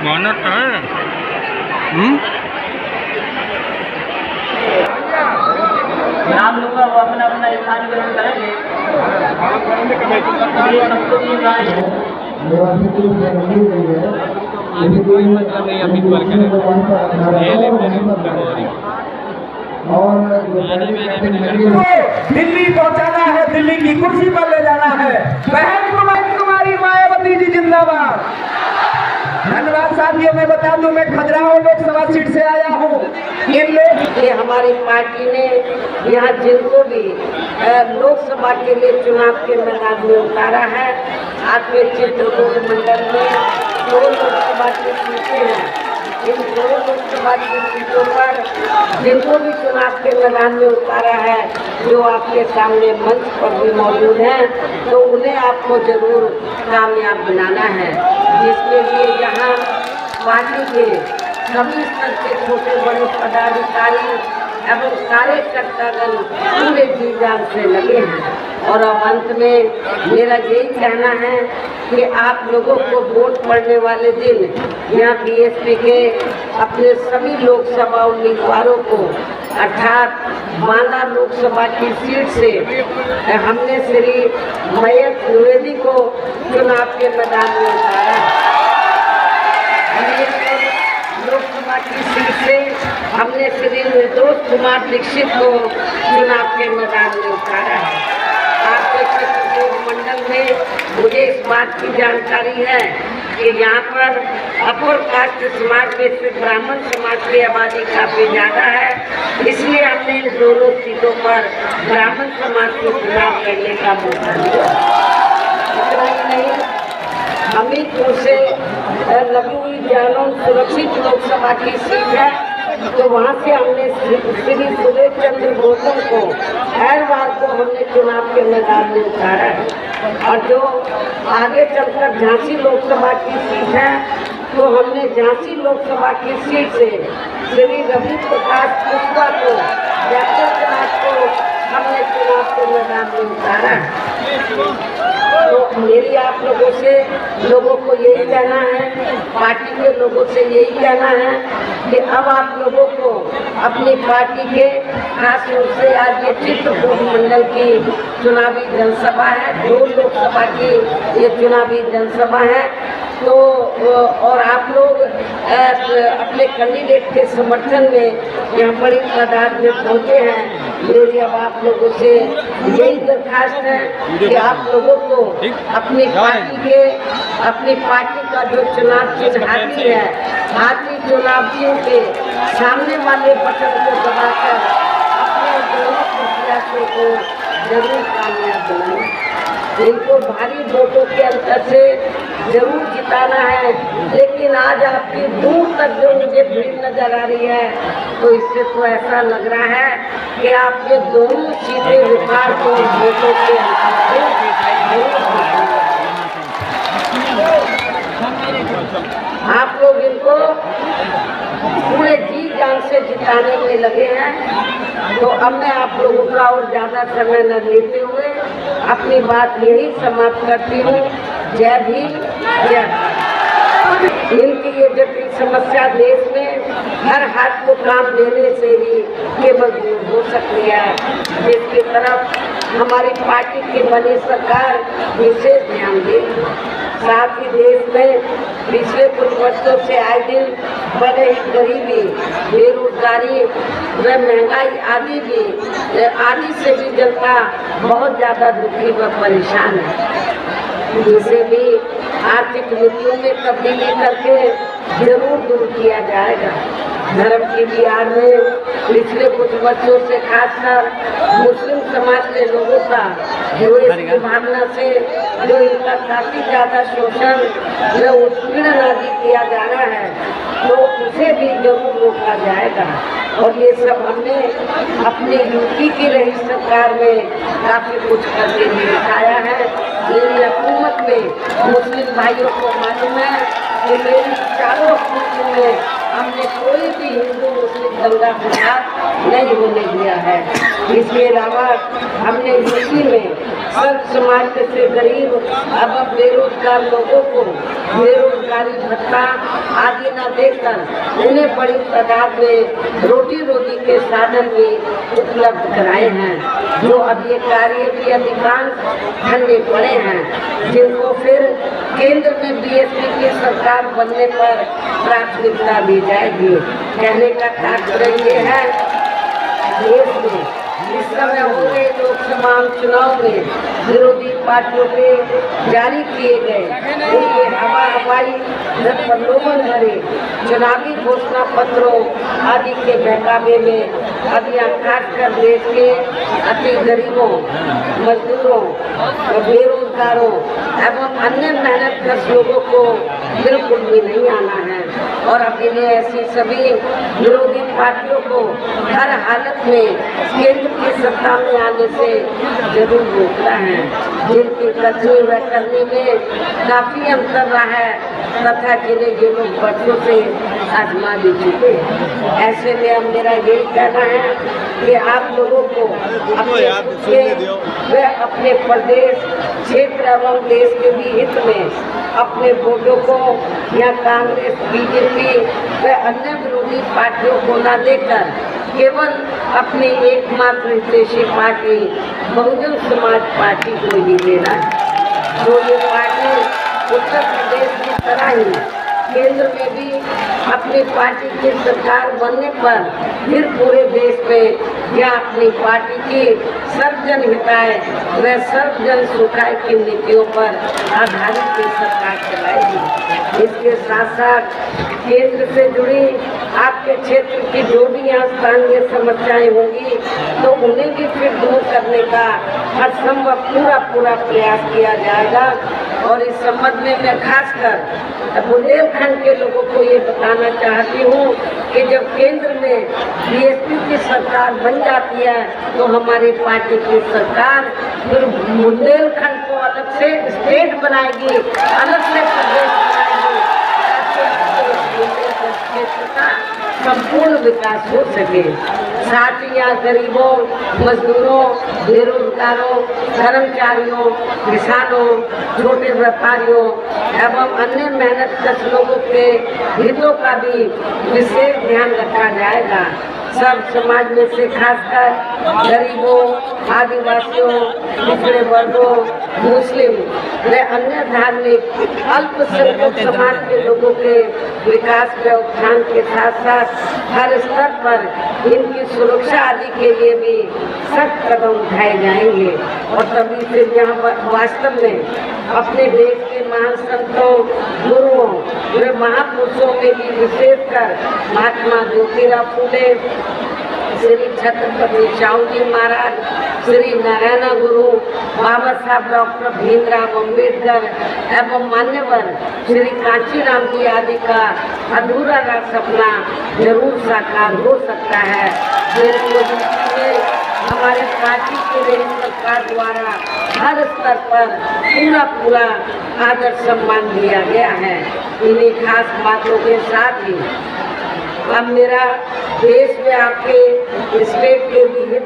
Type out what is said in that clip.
मेहनत है। आप लोग अपना अपना स्थान ग्रहण करेंगे। कोई मतलब नहीं अभी पर और दिल्ली पहुंचाना है, दिल्ली की कुर्सी पर ले जाना है। बहन कुमारी मायावती जी जिंदाबाद। धन्यवाद साथियों। मैं बता दूं, मैं खजुराहो लोकसभा सीट से आया हूँ। इन लोग ये हमारी पार्टी ने यहाँ जिनको भी लोकसभा के लिए चुनाव के मैदान में उतारा है, आपके चित्रकूट मंडल में 2 लोकसभा की सीटें हैं। इन 2 लोकसभा की सीटों पर जिनको भी चुनाव के मैदान में उतारा है, जो आपके सामने मंच पर भी मौजूद हैं, तो उन्हें आपको जरूर कामयाब बनाना है। जिसके लिए यहाँ पार्टी के सभी स्तर के छोटे बड़े पदाधिकारी एवं कार्यकर्तागण पूरे जी जान से लगे हैं। और अब अंत में मेरा यही कहना है कि आप लोगों को वोट पड़ने वाले दिन यहाँ बीएसपी के अपने सभी लोकसभा उम्मीदवारों को अर्थात बांदा लोकसभा की सीट से हमने श्री मयंक द्विवेदी को चुनाव के मैदान में उतारा है। लोकसभा की सीट से हमने श्री निर्दोष कुमार दीक्षित को चुनाव के मैदान में उतारा है। आपके चित्रकूट मंडल में मुझे इस बात की जानकारी है कि यहाँ पर अपर कास्ट समाज में से ब्राह्मण समाज की आबादी काफी ज्यादा है, इसलिए हमने इन दोनों सीटों पर ब्राह्मण समाज को चुनाव लड़ने का मौका दिया। इतना ही नहीं, हमीरपुर से लगी हुई जालौन सुरक्षित लोकसभा की सीट है, तो वहाँ से हमने श्री सुरेश चंद्र गौतम को हर बार को हमने चुनाव के मैदान में उतारा है। और जो आगे चलकर झांसी लोकसभा की सीट है, तो हमने झांसी लोकसभा की सीट से श्री रवि प्रकाश कुशवाहा को हमने चुनाव के मैदान में उतारा है। तो मेरी आप लोगों को यही कहना है, पार्टी के लोगों से यही कहना है कि अब आप लोगों को अपनी पार्टी के खास रूप से आज ये चित्रकूट मंडल की चुनावी जनसभा है, 2 लोकसभा की ये चुनावी जनसभा है। तो और आप लोग अपने कैंडिडेट के समर्थन में यहाँ बड़ी तादाद में पहुँचे हैं। मेरी अब आप लोगों से यही दरखास्त है कि आप लोगों को अपनी पार्टी का जो चुनाव चिन्ह हाथी है, हाथी चुनाव चिन्ह के सामने वाले बटन को दबाकर अपने दोनों प्रत्याशियों को जरूर कामयाब बनाएं। इनको भारी वोटों के अंतर से जरूर जिताना है, लेकिन आज आपकी दूर तक जो मुझे भीड़ नजर आ रही है, तो इससे तो ऐसा लग रहा है कि आपके दोनों सीटें रिकॉर्ड को वोटों के अंतर से आप लोग इनको पूरे जी जान से जिताने में लगे हैं। तो अब मैं आप लोगों का और ज़्यादा समय न लेते हुए अपनी बात यही समाप्त करती हूँ। जय भीम, जय भारत। इनकी ये जटिल समस्या देश में हर हाथ को काम देने से ही केवल दूर हो सकती है, जिसकी तरफ हमारी पार्टी की बनी सरकार विशेष ध्यान दे। साथ ही देश में पिछले कुछ वर्षों से आए दिन बढ़ रही गरीबी, बेरोजगारी व महंगाई आदि से भी जनता बहुत ज़्यादा दुखी व परेशान है, जिसे भी आर्थिक नीतियों में तब्दीली करके जरूर दूर किया जाएगा। धर्म की भी आड़ में पिछले कुछ वर्षों से खासकर मुस्लिम समाज के लोगों का जो इसकी भावना से जो इनका काफी ज्यादा शोषण व उत्पीड़न आदि किया जा रहा है, तो उसे भी जरूर रोका जाएगा। और ये सब हमने अपनी यूपी की रही सरकार में काफी कुछ करके भी दिखाया है। मेरी हुकूमत में मुस्लिम भाइयों को मालूम है कि मेरी चारों हुकूमतों में हमने कोई भी हिंदू मुस्लिम दंगा फसाद नहीं होने दिया है। इसके अलावा हमने यूपी में सर्व समाज से गरीब अब बेरोजगार लोगों को बेरोजगारी बीमारी भत्ता आदि न देकर उन्हें बड़ी तादाद में रोटी के साधन भी उपलब्ध कराए हैं, जो अब ये कार्य भी अधिकांश ठंडे पड़े हैं, जिनको फिर केंद्र में बीएसपी की सरकार बनने पर प्राथमिकता दी जाएगी। कहने का तात्पर्य ये है, देश में इस समय हो रहे लोकसभा चुनाव में विरोधी पार्टियों के जारी किए गए उनके हवाई प्रलोभन भरे चुनावी घोषणा पत्रों आदि के बहकावे में अब यह खासकर देश के अति गरीबों, मजदूरों, बेरोजगारों एवं अन्य मेहनतकश लोगों को बिल्कुल भी नहीं आना है और अब इन्हें ऐसी सभी विरोधी पार्टियों को हर हालत में केंद्र की सत्ता में आने से जरूर रोकना है, जिनकी कथनी व करने में काफी अंतर रहा है तथा जिन्हें ये लोग बच्चों से आजमा भी चुके। ऐसे में अब मेरा यही कहना है कि आप लोगों को अपने प्रदेश, क्षेत्र एवं देश के भी हित में अपने वोटों को या कांग्रेस, बीजेपी व अन्य विरोधी पार्टियों को न देकर केवल अपनी एकमात्र हितैषी पार्टी बहुजन समाज पार्टी को ही देना है। जो ये पार्टी उत्तर प्रदेश की तरह ही केंद्र में भी अपनी पार्टी की सरकार बनने पर फिर पूरे देश में या अपनी पार्टी की सर्वजन हिताय व सर्वजन सुखाय की नीतियों पर आधारित की सरकार चलाएगी। इसके साथ साथ केंद्र से जुड़ी आपके क्षेत्र की जो भी यहाँ स्थानीय समस्याएं होंगी तो उन्हें भी फिर दूर करने का हर संभव पूरा प्रयास किया जाएगा। और इस संबंध में मैं खासकर बुंदेलखंड के लोगों को ये बताना चाहती हूँ कि जब केंद्र में बीएसपी की सरकार बन जाती है तो हमारी पार्टी की सरकार फिर बुंदेलखंड को अलग से स्टेट बनाएगी, अलग से प्रदेश बनाएगी, क्षेत्र का संपूर्ण विकास हो सके। साथ ही यहाँ गरीबों, मजदूरों, बेरोजगारों, कर्मचारियों, किसानों, छोटे व्यापारियों एवं अन्य मेहनतकश लोगों के हितों का भी विशेष ध्यान रखा जाएगा। सब समाज में से खासकर गरीबों, आदिवासियों, पिछड़े वर्गों, मुस्लिम व अन्य धार्मिक अल्पसंख्यक समाज के लोगों के विकास व उत्थान के साथ साथ हर स्तर पर इनकी सुरक्षा आदि के लिए भी सख्त कदम उठाए जाएंगे। और तभी से यहाँ वास्तव में अपने देश के महान संतों, गुरुओं व महापुरुषों में भी विशेषकर महात्मा ज्योतिराव फूले, श्री छत्रपति शाहू जी महाराज, श्री नारायण गुरु, बाबा साहब डॉक्टर भीमराव अम्बेडकर एवं मान्यवर श्री कांचीराम जी आदि का अधूरा सपना जरूर साकार हो सकता है। हमारे पार्टी के लिए सरकार द्वारा हर स्तर पर पूरा आदर सम्मान दिया गया है। इन्हीं खास बातों के साथ ही अब मेरा देश में आपके स्टेट के भी हित